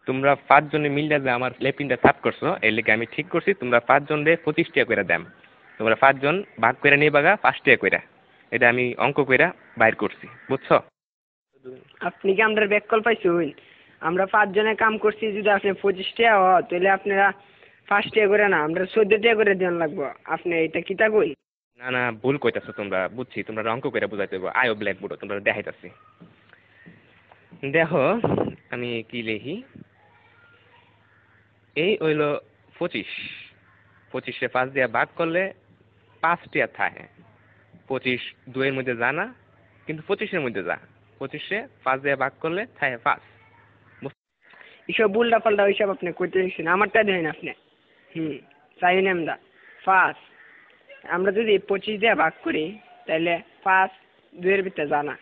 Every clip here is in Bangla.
তোমরা 5 জনে মিললে যে আমার লেপিনটা সাফ করছো এর লেগে আমি ঠিক করছি তোমরা 5 জনে 25 টাকা করে দাম। তোমরা 5 জন ভাগ করে নিয়ে বাগা 5 টাকা করে। এটা আমি অঙ্ক কইরা বাইর করছি, বুঝছো? আপনি কি আমরা ব্যাক কল পাইছুন? আমরা 5 জনে কাম করছি, যদি আপনি 25 টাকা হয় তাহলে আপনারা 5 টাকা করে না, আমরা 14 টাকা করে দেন লাগবো। আপনি এটা কিতা কই? না না, ভুল কইতাছো তোমরা, বুঝছি তোমরা অঙ্ক কইরা বুঝাইতে হবে। আয়ো ব্ল্যাকবোর্ড তোমরা দেখাইতাছি। দেখো আমি কি লিখি, এই হইল 25, 25-এ 5 দিয়ে ভাগ করলে 5 টাকা থাকে। 25 2 এর মধ্যে যা না, কিন্তু 25-এর মধ্যে যা। 25-এ 5 দিয়ে ভাগ করলে থাকে 5। এসব উল্টা পাল্টা ওইসব আপনি কইতে দিচ্ছেন, আমারটা দেন আপনি। চাই না আমরা 5। আমরা যদি 25 দিয়ে ভাগ করি তাহলে 5 2 এর ভিতরে জানা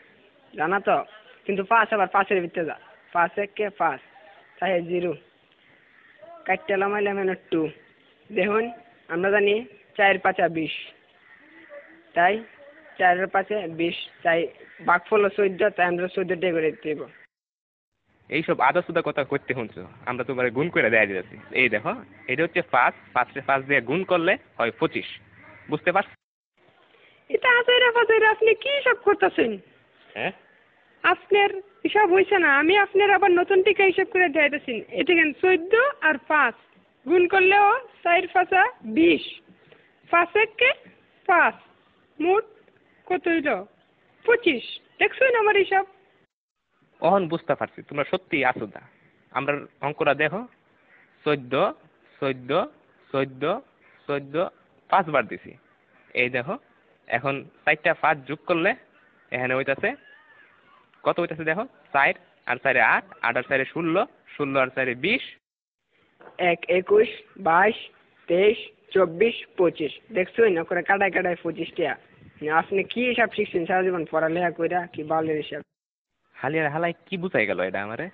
জানা তো, কিন্তু 5 আবার 5-এর ভিতরে যা। 5 1 5 তাই 0 কাটতে লামাইলাম 2। দেখুন আমরা জানি 4 5 20, তাই 4 আর 5 20, তাই ভাগফল 14, তাই আমরা 14 টাকা করে দেব। এইসব আদা সুদা কথা করতে শুনছো, আমরা তোমার গুণ করে দেয়া দিতেছি। এই দেখো এটা হচ্ছে 5, 5-এ 5 দিয়ে গুণ করলে হয় 25, বুঝতে পারছো? এটা আজাইরা ফাজাইরা আপনি কি সব করতেছেন? হ্যাঁ, আপনার হিসাব হয়েছে না, আমি আপনার আবার নতুন টিকা হিসাব করে দিতেছি। এটা কেন 14 আর 5 গুণ করলেও 4 5 20, 5 1 5, মোট কত হইল? 25। দেখছেন আমার হিসাব? অহন বুঝতে পারছি তোমরা সত্যি আসুদা। আমরা অঙ্কটা দেখো, 14 14 14 14 5 বার দিছি। এই দেখো এখন 4টা 5 যোগ করলে এখানে হইতাছে কত হইতাছে দেখো, 4 আর 4 8, 8 আর 4 16, 16 আর 4 20। 1 21 22 23 24 25। দেখছেন না করে কাটায় কাটায় 25 টাকা। আপনি কি হিসাব শিখছেন সারা জীবন পড়ালেখা কইরা, কি বালের হিসাব? হালিয়ার হালাই কি বুঝাই গেল এটা আমারে?